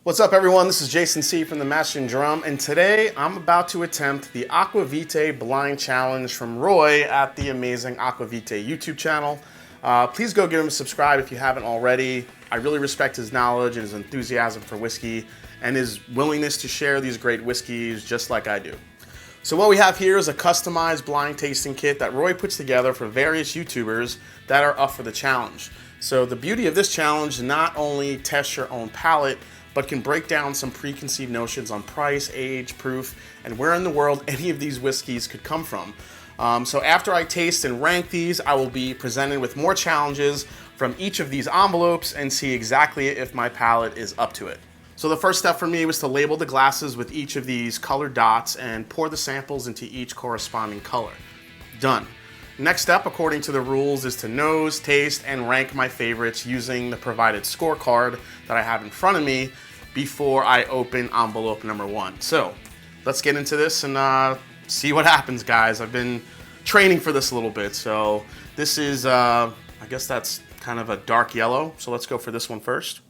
What's up, everyone? This is Jason C. from themashanddrum, and today I'm about to attempt the Aqvavitae blind challenge from Roy at the amazing Aqvavitae YouTube channel. Please go give him a subscribe if you haven't already. I really respect his knowledge and his enthusiasm for whiskey and his willingness to share these great whiskeys just like I do. So what we have here is a customized blind tasting kit that Roy puts together for various YouTubers that are up for the challenge. So the beauty of this challenge is not only test your own palate, but can break down some preconceived notions on price, age, proof, and where in the world any of these whiskeys could come from. So after I taste and rank these, I will be presented with more challenges from each of these envelopes and see exactly if my palate is up to it. So the first step for me was to label the glasses with each of these colored dots and pour the samples into each corresponding color. Done. Next step, according to the rules, is to nose, taste, and rank my favorites using the provided scorecard that I have in front of me before I open envelope number one. So let's get into this and see what happens, guys. I've been training for this a little bit. So this is, I guess that's kind of a dark yellow. So let's go for this one first.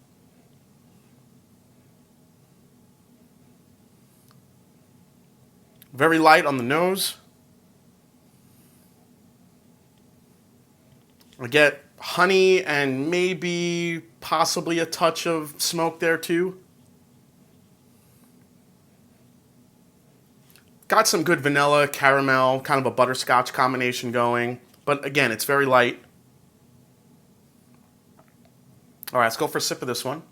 Very light on the nose. I get honey and maybe possibly a touch of smoke there too. Got some good vanilla, caramel, kind of a butterscotch combination going. But again, it's very light. All right, let's go for a sip of this one.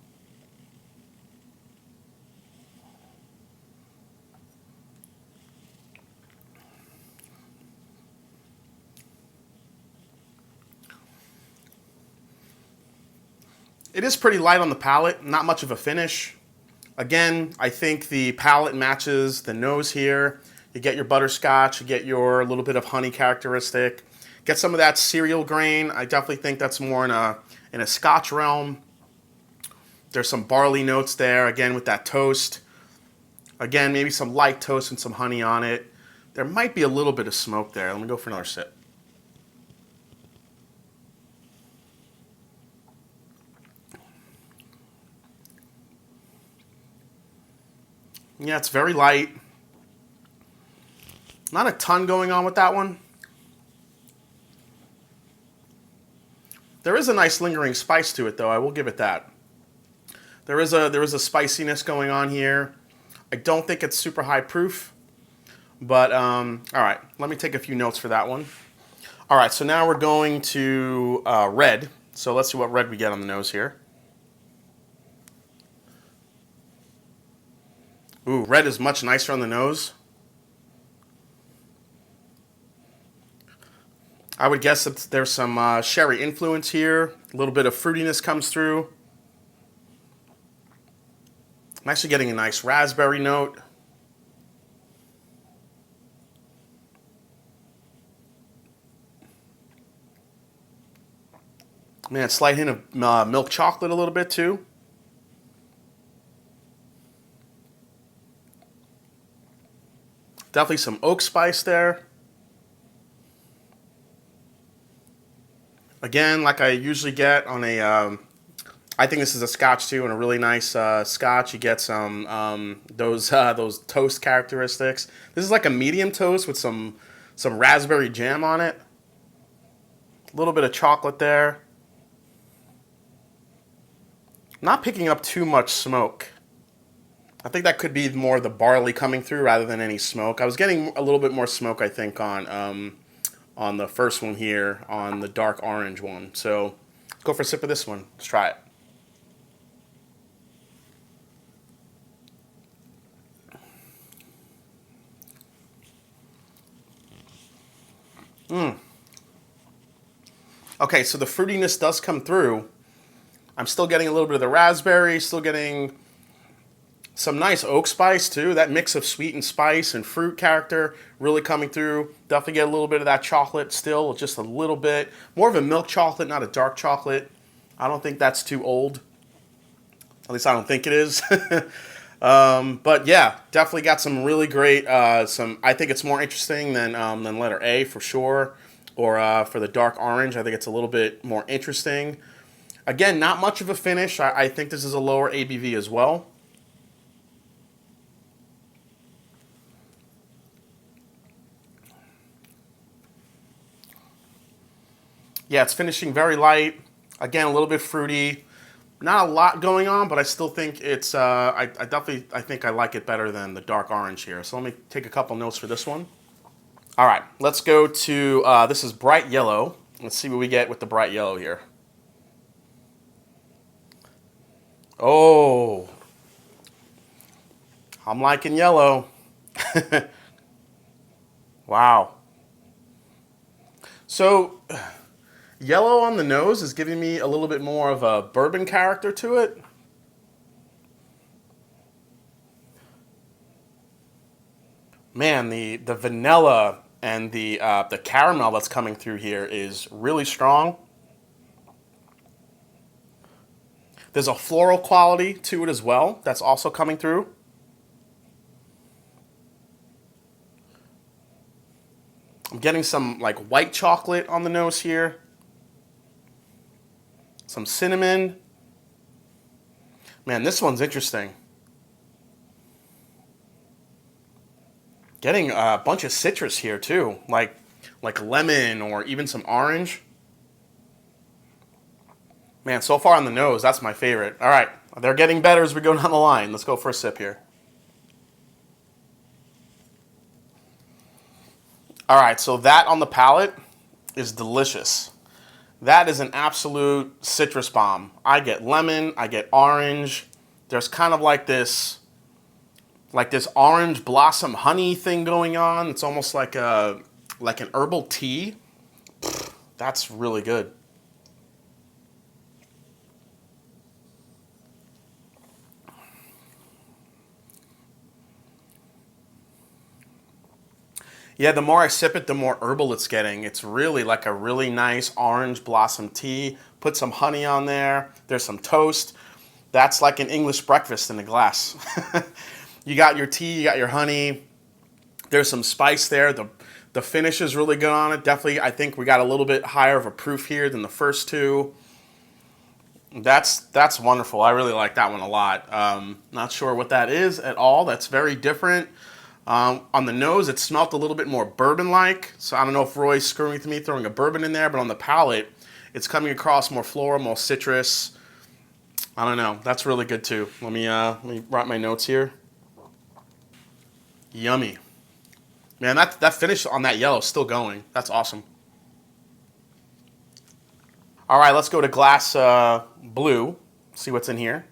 It is pretty light on the palate, not much of a finish. Again, I think the palate matches the nose here. You get your butterscotch, you get your little bit of honey characteristic. Get some of that cereal grain. I definitely think that's more in a scotch realm. There's some barley notes there, again with that toast. Again, maybe some light toast and some honey on it. There might be a little bit of smoke there. Let me go for another sip. Yeah, it's very light. Not a ton going on with that one. There is a nice lingering spice to it, though. I will give it that. There is a spiciness going on here. I don't think it's super high proof, but all right. Let me take a few notes for that one. All right, so now we're going to red. So let's see what red we get on the nose here. Ooh, red is much nicer on the nose. I would guess that there's some sherry influence here. A little bit of fruitiness comes through. I'm actually getting a nice raspberry note. Man, a slight hint of milk chocolate a little bit too. Definitely some oak spice there. Again, like I usually get on a, I think this is a scotch too, and a really nice scotch. You get some those toast characteristics. This is like a medium toast with some raspberry jam on it. A little bit of chocolate there. Not picking up too much smoke. I think that could be more the barley coming through rather than any smoke. I was getting a little bit more smoke, I think, on the first one here, on the dark orange one. So let's go for a sip of this one. Let's try it. Okay, so the fruitiness does come through. I'm still getting a little bit of the raspberry, still getting some nice oak spice too. That mix of sweet and spice and fruit character really coming through. Definitely get a little bit of that chocolate still, just a little bit. More of a milk chocolate, not a dark chocolate. I don't think that's too old. At least I don't think it is. But yeah, definitely got some really great, I think it's more interesting than letter A for sure. Or for the dark orange, I think it's a little bit more interesting. Again, not much of a finish. I think this is a lower ABV as well. Yeah, it's finishing very light. Again, a little bit fruity. Not a lot going on, but I still think it's, I definitely, I think I like it better than the dark orange here. So let me take a couple notes for this one. All right, let's go to, this is bright yellow. Let's see what we get with the bright yellow here. Oh, I'm liking yellow. Wow. So, yellow on the nose is giving me a little bit more of a bourbon character to it. Man, the vanilla and the caramel that's coming through here is really strong. There's a floral quality to it as well that's also coming through. I'm getting some like white chocolate on the nose here. Some cinnamon. Man, this one's interesting. Getting a bunch of citrus here too, like lemon or even some orange. Man, so far on the nose, that's my favorite. All right, they're getting better as we go down the line. Let's go for a sip here. All right, so that on the palate is delicious. That is an absolute citrus bomb. I get lemon, I get orange. There's kind of like this orange blossom honey thing going on. It's almost like an herbal tea. That's really good. Yeah, the more I sip it, the more herbal it's getting. It's really like a really nice orange blossom tea. Put some honey on there. There's some toast. That's like an English breakfast in a glass. You got your tea, you got your honey. There's some spice there. The finish is really good on it. Definitely, I think we got a little bit higher of a proof here than the first two. That's wonderful. I really like that one a lot. Not sure what that is at all. That's very different. On the nose, it smelled a little bit more bourbon-like. So I don't know if Roy's screwing with me throwing a bourbon in there, but on the palate, it's coming across more floral, more citrus. I don't know. That's really good too. Let me write my notes here. Yummy. Man, that finish on that yellow is still going. That's awesome. All right, let's go to glass blue. See what's in here.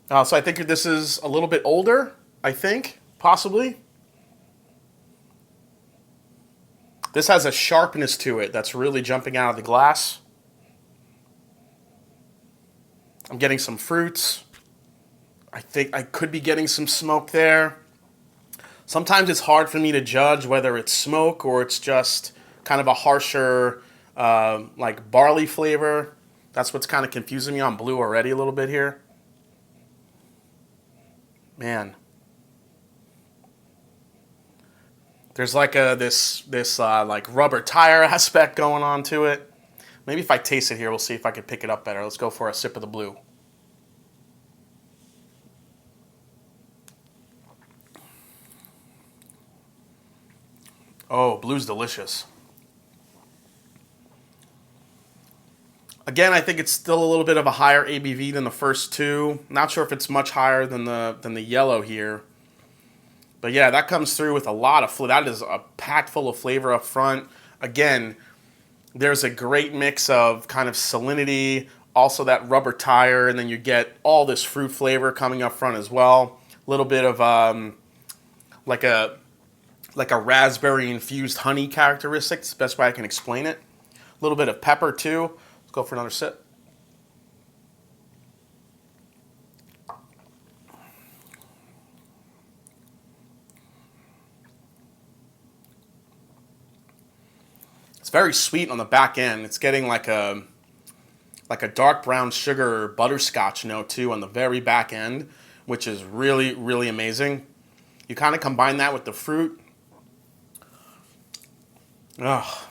So I think this is a little bit older, I think, possibly. This has a sharpness to it that's really jumping out of the glass. I'm getting some fruits. I think I could be getting some smoke there. Sometimes it's hard for me to judge whether it's smoke or it's just kind of a harsher, like barley flavor. That's what's kind of confusing me on blue already a little bit here. Man, there's like this like rubber tire aspect going on to it. Maybe if I taste it here, we'll see if I can pick it up better. Let's go for a sip of the blue. Oh, blue's delicious. Again, I think it's still a little bit of a higher ABV than the first two. Not sure if it's much higher than the yellow here. But yeah, that comes through with a lot of flavor. That is a packed full of flavor up front. Again, there's a great mix of kind of salinity, also that rubber tire, and then you get all this fruit flavor coming up front as well. A little bit of like a raspberry infused honey characteristic. It's the best way I can explain it. A little bit of pepper too. Let's go for another sip. It's very sweet on the back end. It's getting like a dark brown sugar butterscotch note too on the very back end, which is really, really amazing. You kind of combine that with the fruit. Oh,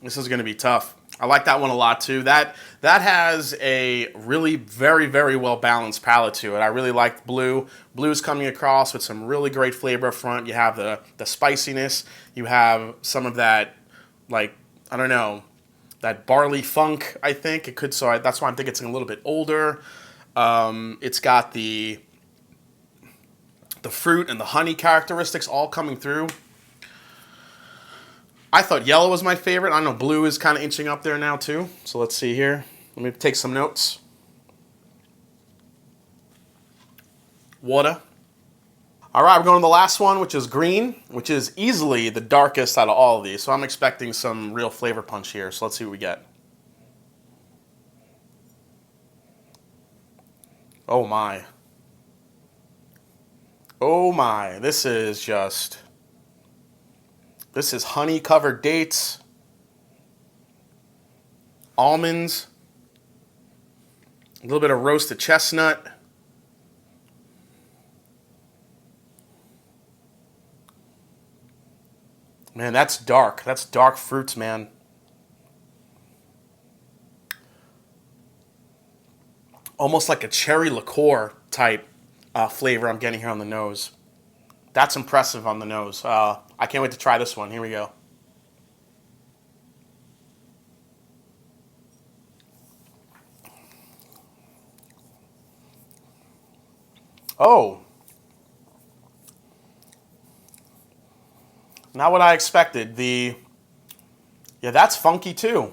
this is going to be tough. I like that one a lot too. That has a really very, very well balanced palate to it. I really like blue. Blue's coming across with some really great flavor up front. You have the spiciness. You have some of that, like, I don't know, that barley funk, I think. It could, so that's why I'm thinking it's a little bit older. It's got the fruit and the honey characteristics all coming through. I thought yellow was my favorite. I know blue is kind of inching up there now too. So let's see here. Let me take some notes. Water. All right, we're going to the last one, which is green, which is easily the darkest out of all of these. So I'm expecting some real flavor punch here. So let's see what we get. Oh my. Oh my. This is honey-covered dates, almonds, a little bit of roasted chestnut. Man, that's dark. That's dark fruits, man. Almost like a cherry liqueur type flavor I'm getting here on the nose. That's impressive on the nose. I can't wait to try this one. Here we go. Oh. Not what I expected. Yeah, that's funky too.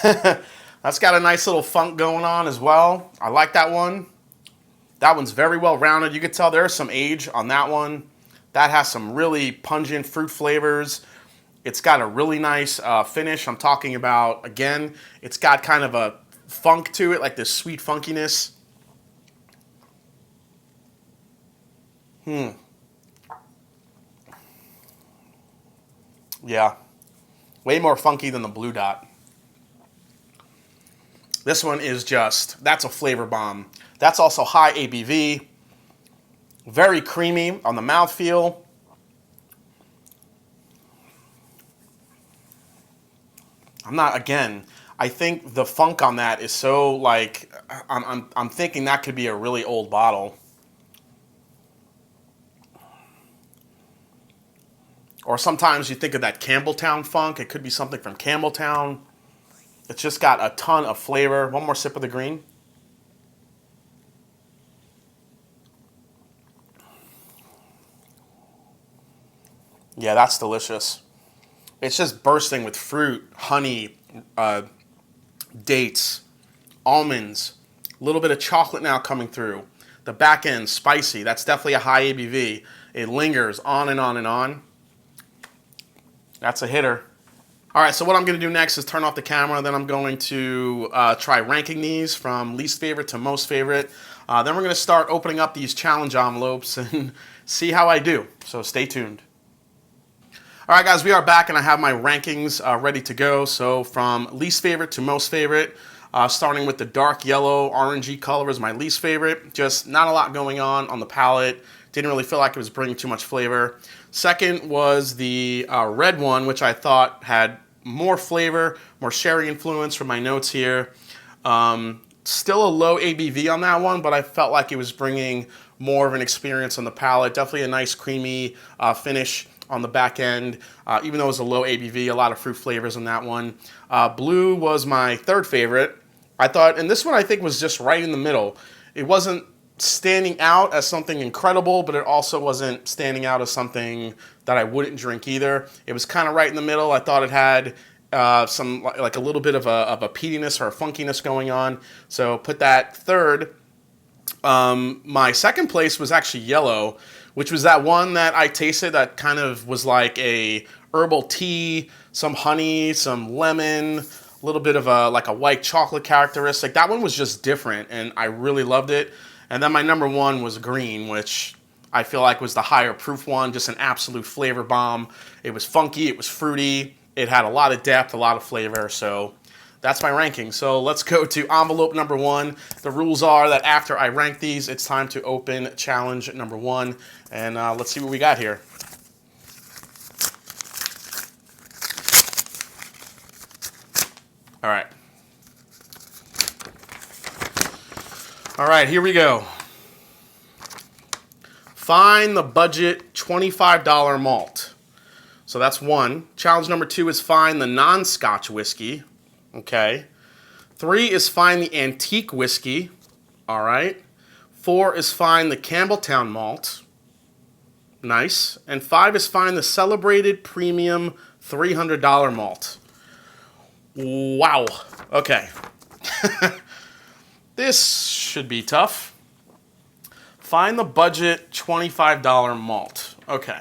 That's got a nice little funk going on as well. I like that one. That one's very well rounded. You can tell there's some age on that one. That has some really pungent fruit flavors. It's got a really nice finish. I'm talking about, again, it's got kind of a funk to it, like this sweet funkiness. Yeah. Way more funky than the Blue Dot. This one is that's a flavor bomb. That's also high ABV. Very creamy on the mouthfeel. I think the funk on that is so, like, I'm thinking that could be a really old bottle. Or sometimes you think of that Campbelltown funk. It could be something from Campbelltown. It's just got a ton of flavor. One more sip of the green. Yeah, that's delicious. It's just bursting with fruit, honey, dates, almonds, a little bit of chocolate now coming through. The back end, spicy. That's definitely a high ABV. It lingers on and on and on. That's a hitter. All right, so what I'm going to do next is turn off the camera. Then I'm going to try ranking these from least favorite to most favorite. Then we're going to start opening up these challenge envelopes and see how I do. So stay tuned. All right, guys, we are back, and I have my rankings ready to go. So from least favorite to most favorite, starting with the dark yellow, orangey color is my least favorite. Just not a lot going on the palate. Didn't really feel like it was bringing too much flavor. Second was the red one, which I thought had more flavor, more sherry influence from my notes here. Still a low ABV on that one, but I felt like it was bringing more of an experience on the palate. Definitely a nice creamy finish on the back end. Even though it was a low ABV, a lot of fruit flavors in that one. Blue was my third favorite. I thought, and this one I think was just right in the middle. It wasn't standing out as something incredible, but it also wasn't standing out as something that I wouldn't drink either. It was kind of right in the middle. I thought it had some, like a little bit of a peatiness or a funkiness going on. So put that third. My second place was actually yellow, which was that one that I tasted that kind of was like a herbal tea, some honey, some lemon, a little bit of like a white chocolate characteristic. That one was just different, and I really loved it. And then my number one was green, which I feel like was the higher proof one, just an absolute flavor bomb. It was funky, it was fruity, it had a lot of depth, a lot of flavor, so that's my ranking. So let's go to envelope number one. The rules are that after I rank these, it's time to open challenge number one, and let's see what we got here. All right, here we go. Find the budget $25 malt. So that's one. Challenge number 2 is find the non-scotch whiskey. Okay. 3 is find the antique whiskey. All right. 4 is find the Campbelltown malt. Nice. And 5 is find the celebrated premium $300 malt. Wow. Okay. This should be tough. Find the budget $25 malt. Okay.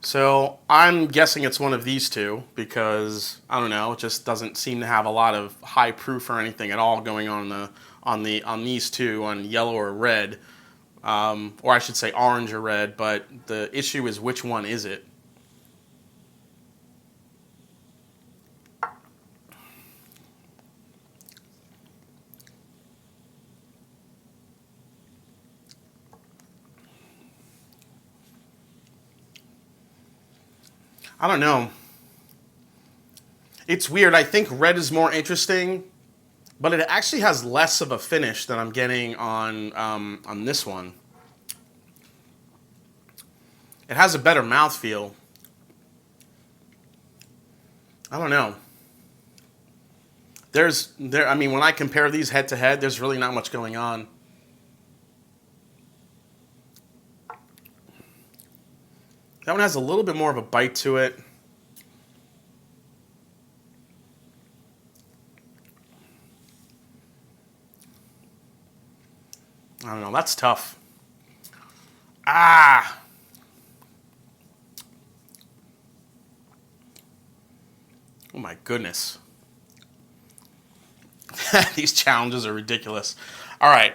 So I'm guessing it's one of these two because, I don't know, it just doesn't seem to have a lot of high proof or anything at all going on these two, on yellow or red. Or I should say orange or red, but the issue is which one is it? I don't know. It's weird. I think red is more interesting, but it actually has less of a finish than I'm getting on this one. It has a better mouthfeel. I don't know. I mean, when I compare these head to head, there's really not much going on. That one has a little bit more of a bite to it. I don't know. That's tough. Ah! Oh my goodness. These challenges are ridiculous. All right.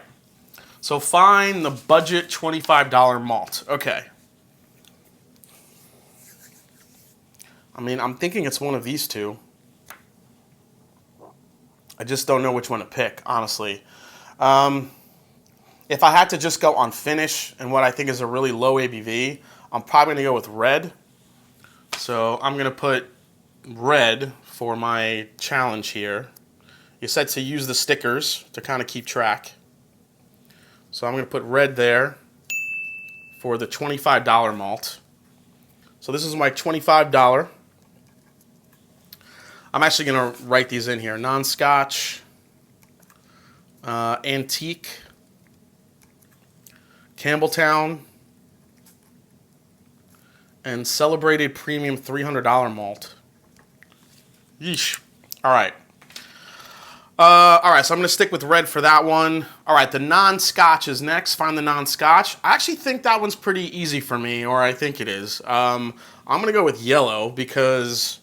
So find the budget $25 malt. Okay. I mean, I'm thinking it's one of these two. I just don't know which one to pick, honestly. If I had to just go on finish and what I think is a really low ABV, I'm probably going to go with red. So I'm going to put red for my challenge here. You said to use the stickers to kind of keep track. So I'm going to put red there for the $25 malt. So this is my $25. I'm actually going to write these in here. Non-scotch, antique, Campbelltown, and celebrated premium $300 malt. Yeesh. All right. So I'm going to stick with red for that one. All right, the non-scotch is next. Find the non-scotch. I actually think that one's pretty easy for me, or I think it is. I'm going to go with yellow because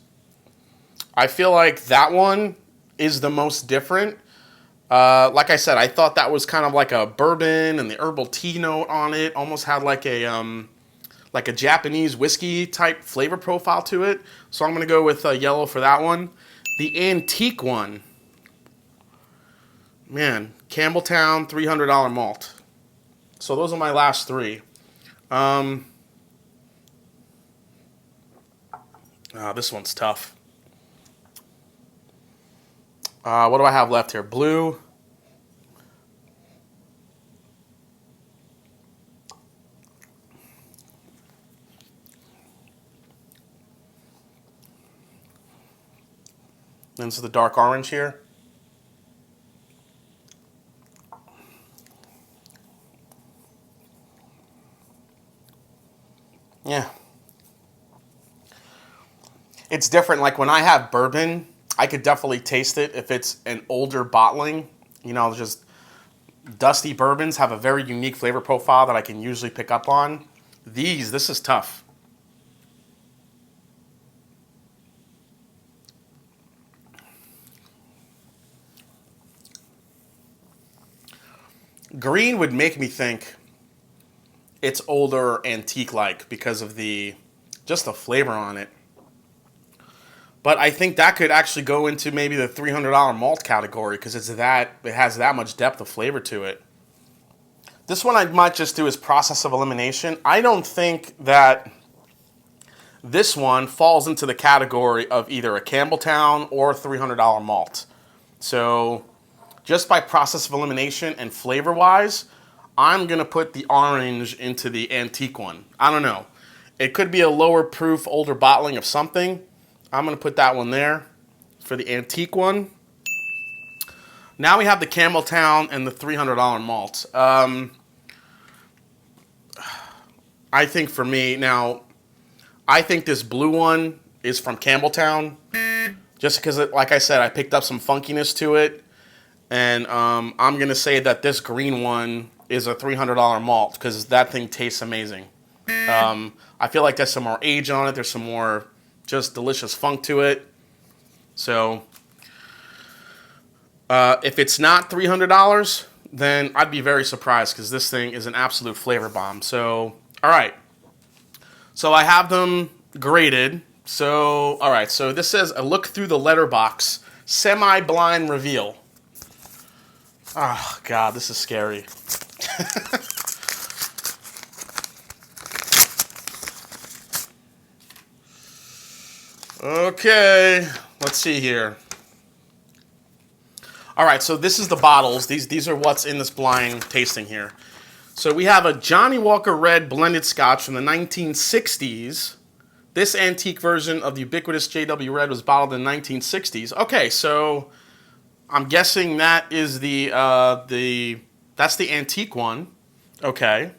I feel like that one is the most different. Like I said, I thought that was kind of like a bourbon and the herbal tea note on it. Almost had like a Japanese whiskey type flavor profile to it. So I'm going to go with yellow for that one. The antique one. Man, Campbelltown $300 malt. So those are my last three. This one's tough. What do I have left here? Blue. Then this is the dark orange here. Yeah. It's different. Like when I have bourbon, I could definitely taste it if it's an older bottling. You know, just dusty bourbons have a very unique flavor profile that I can usually pick up on. This is tough. Green would make me think it's older antique-like because of just the flavor on it. But I think that could actually go into maybe the $300 malt category because it has that much depth of flavor to it. This one I might just do as process of elimination. I don't think that this one falls into the category of either a Campbelltown or $300 malt. So just by process of elimination and flavor-wise, I'm going to put the orange into the antique one. I don't know. It could be a lower proof, older bottling of something. I'm going to put that one there for the antique one. Now we have the Campbelltown and the $300 malt. I think for me, now, I think this blue one is from Campbelltown. Just because, like I said, I picked up some funkiness to it. And I'm going to say that this green one is a $300 malt because that thing tastes amazing. I feel like there's some more age on it. There's some more just delicious funk to it. So if it's not $300, then I'd be very surprised because this thing is an absolute flavor bomb. So, all right. So I have them graded. So, all right. So this says a look through the letterbox, semi-blind reveal. Oh, God, this is scary. Okay, let's see here. All right, so this is the bottles. These are what's in this blind tasting here. So we have a Johnnie Walker Red blended scotch from the 1960s. This antique version of the ubiquitous JW Red was bottled in the 1960s. Okay, so I'm guessing that is that's the antique one. Okay,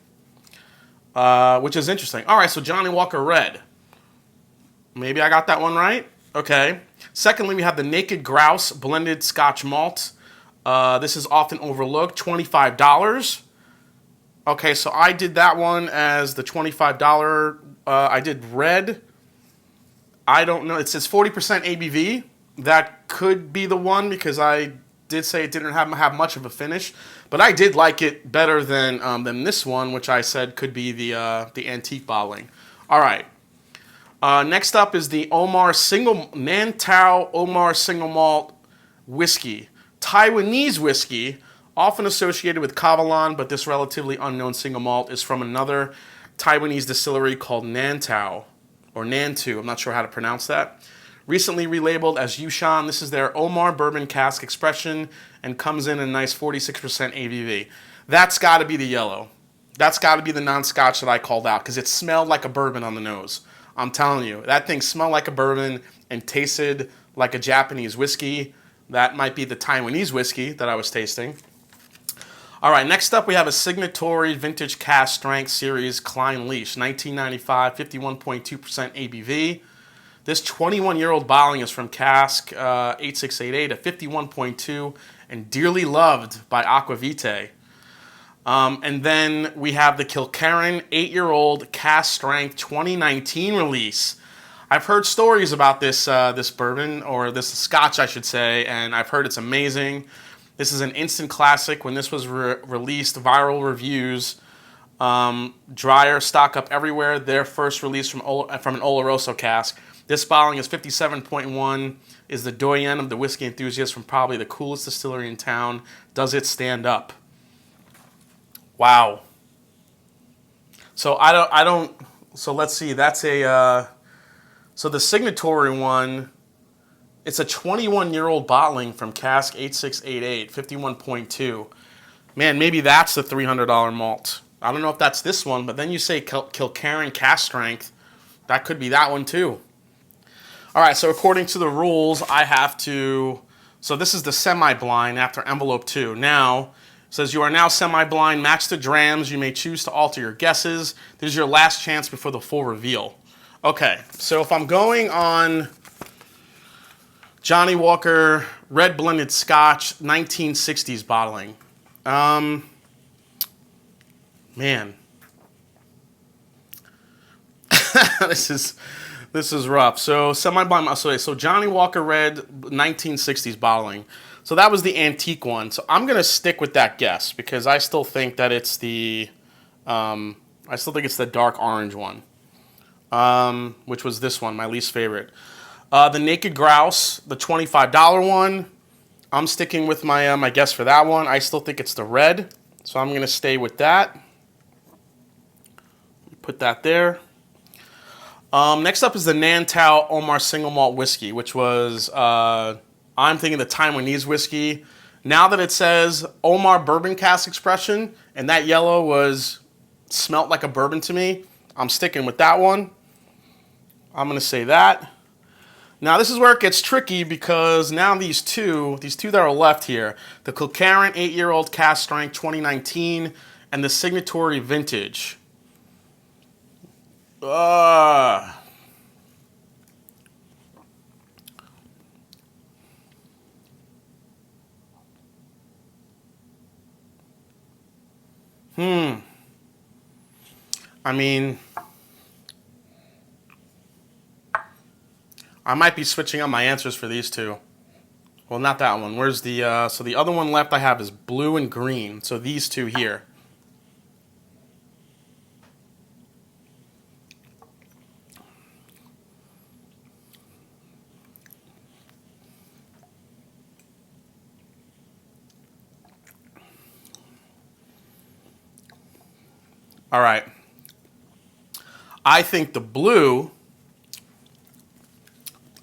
which is interesting. All right, so Johnnie Walker Red. Maybe I got that one right. Okay. Secondly, we have the Naked Grouse blended Scotch malt. This is often overlooked, $25. Okay, so I did that one as the $25. I did red. I don't know. It says 40% ABV. That could be the one because I did say it didn't have much of a finish, but I did like it better than this one, which I said could be the antique bottling. All right. Next up is the Nantao Omar Single Malt Whiskey. Taiwanese whiskey, often associated with Kavalan, but this relatively unknown single malt is from another Taiwanese distillery called Nantao, or Nantu, I'm not sure how to pronounce that. Recently relabeled as Yushan, this is their Omar Bourbon Cask Expression and comes in a nice 46% ABV. That's got to be the yellow. That's got to be the non-scotch that I called out because it smelled like a bourbon on the nose. I'm telling you, that thing smelled like a bourbon and tasted like a Japanese whiskey. That might be the Taiwanese whiskey that I was tasting. All right, next up we have a Signatory Vintage Cask Strength Series Klein Leash, 1995, 51.2% ABV. This 21-year-old bottling is from Cask 8688 at 51.2 and dearly loved by Aqvavitae. And then we have the Kilkerran 8-year-old Cask Strength 2019 release. I've heard stories about this bourbon, or this scotch, I should say, and I've heard it's amazing. This is an instant classic. When this was released, viral reviews, dryer stock up everywhere. Their first release from an Oloroso cask. This bottling is 57.1, is the doyen of the whiskey enthusiasts from probably the coolest distillery in town. Does it stand up? Wow. So so let's see, that's so the Signatory one, it's a 21-year-old bottling from Cask 8688, 51.2. Man, maybe that's the $300 malt. I don't know if that's this one, but then you say Kilkerran Cask Strength. That could be that one too. All right, so according to the rules, I have to, so this is the semi-blind after envelope 2. Now, it says you are now semi-blind, match the drams. You may choose to alter your guesses. This is your last chance before the full reveal. Okay, so if I'm going on Johnnie Walker Red Blended Scotch 1960s bottling, man, this is rough. So semi-blind, so Johnnie Walker Red 1960s bottling. So that was the antique one. So I'm gonna stick with that guess because I still think that it's the dark orange one, which was this one, my least favorite. The Naked Grouse, the $25 one. I'm sticking with my guess for that one. I still think it's the red, so I'm gonna stay with that. Put that there. Next up is the Nantao Omar Single Malt Whiskey, which was I'm thinking the Taiwanese whiskey. Now that it says Omar Bourbon Cask Expression, and that yellow smelt like a bourbon to me, I'm sticking with that one. I'm gonna say that. Now this is where it gets tricky because now these two that are left here, the Kilkerran 8-year-old cask strength 2019 and the Signatory Vintage. I mean, I might be switching up my answers for these two. Well, not that one. Where's the, so the other one left I have is blue and green. So these two here. All right. I think the blue,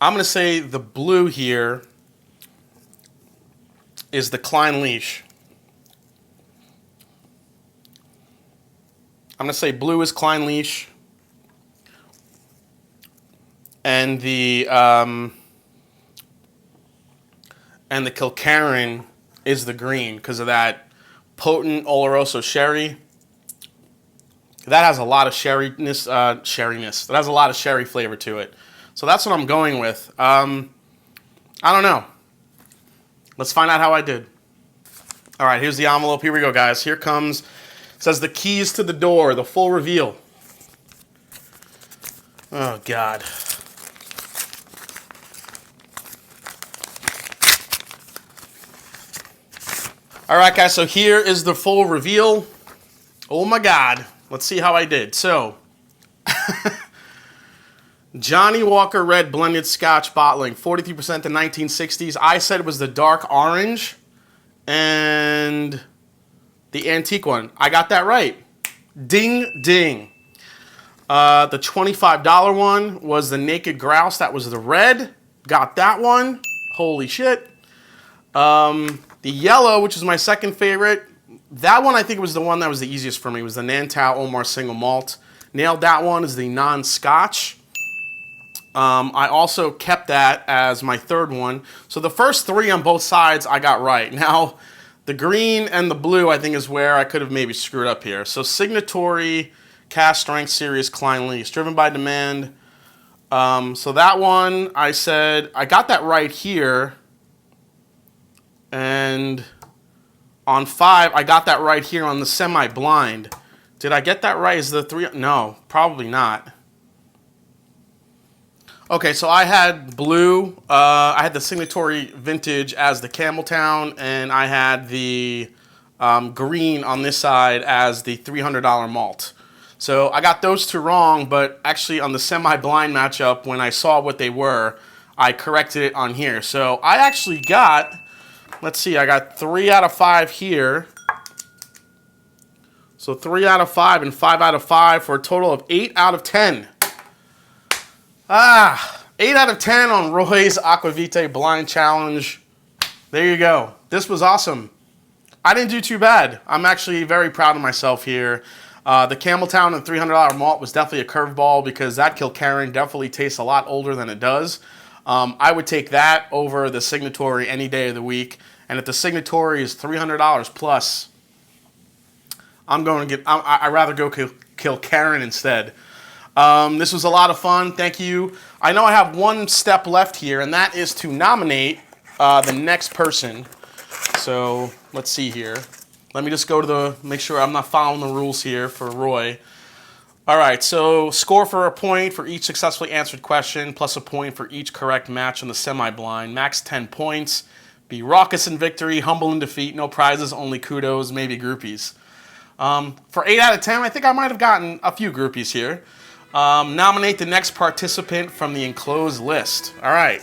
I'm going to say the blue here is the Klein Leash. I'm going to say blue is Klein Leash. And the Kilkerran is the green because of that potent Oloroso sherry. That has a lot of sherryness. That has a lot of sherry flavor to it. So that's what I'm going with. I don't know. Let's find out how I did. All right, here's the envelope. Here we go, guys. Here comes, it says the keys to the door, the full reveal. Oh, God. All right, guys, so here is the full reveal. Oh, my God. Let's see how I did. So, Johnny Walker Red Blended Scotch Bottling, 43% the 1960s. I said it was the dark orange and the antique one. I got that right. Ding, ding. The $25 one was the Naked Grouse. That was the red. Got that one. Holy shit. The yellow, which is my second favorite, that one I think was the one that was the easiest for me. It was the Nantou Omar Single Malt. Nailed that one as the non-Scotch. I also kept that as my third one. So the first three on both sides I got right. Now, the green and the blue I think is where I could have maybe screwed up here. So Signatory Cask Strength Series Klein Leash, driven by demand. So that one I said, I got that right here. And on 5, I got that right here on the semi-blind. Did I get that right? Is the 3? No, probably not. Okay, so I had blue. I had the Signatory Vintage as the Campbelltown, and I had the green on this side as the $300 malt. So I got those two wrong, but actually on the semi-blind matchup, when I saw what they were, I corrected it on here. So I actually got, let's see, I got 3 out of 5 here. So 3 out of 5 and 5 out of 5 for a total of 8 out of 10. 8 out of 10 on Roy's Aqvavitae Blind Challenge. There you go. This was awesome. I didn't do too bad. I'm actually very proud of myself here. The Campbelltown and $300 malt was definitely a curveball because that Kilkerran definitely tastes a lot older than it does. I would take that over the Signatory any day of the week. And if the Signatory is $300 plus, I'm going to get, I'd rather go Kilkerran instead. This was a lot of fun. Thank you. I know I have one step left here, and that is to nominate the next person. So let's see here. Let me just go to make sure I'm not following the rules here for Roy. All right, so score for a point for each successfully answered question, plus a point for each correct match on the semi-blind. Max 10 points. Be raucous in victory, humble in defeat. No prizes, only kudos, maybe groupies. For 8 out of 10, I think I might have gotten a few groupies here. Nominate the next participant from the enclosed list. All right.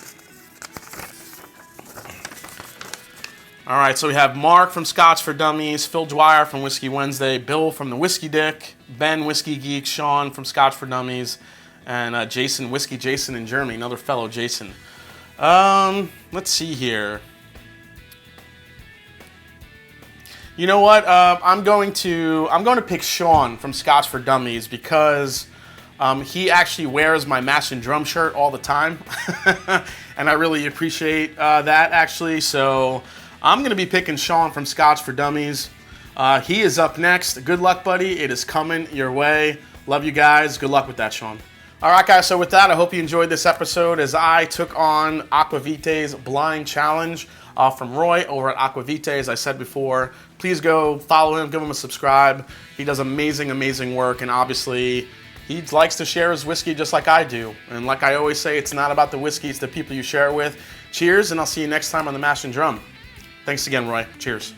All right, so we have Mark from Scotch for Dummies, Phil Dwyer from Whiskey Wednesday, Bill from the Whiskey Dick, Ben Whiskey Geek, Sean from Scotch for Dummies, and Jason, Whiskey Jason in Germany, another fellow Jason. Let's see here. You know what? I'm going to pick Sean from Scotch for Dummies because he actually wears my Mash and Drum shirt all the time, and I really appreciate that actually. So I'm going to be picking Sean from Scotch for Dummies. He is up next. Good luck, buddy. It is coming your way. Love you guys. Good luck with that, Sean. All right, guys. So with that, I hope you enjoyed this episode as I took on Aqvavitae's blind challenge from Roy over at Aqvavitae. As I said before, please go follow him, give him a subscribe. He does amazing, amazing work, and obviously he likes to share his whiskey just like I do. And like I always say, it's not about the whiskey, it's the people you share it with. Cheers, and I'll see you next time on The Mash and Drum. Thanks again, Roy. Cheers.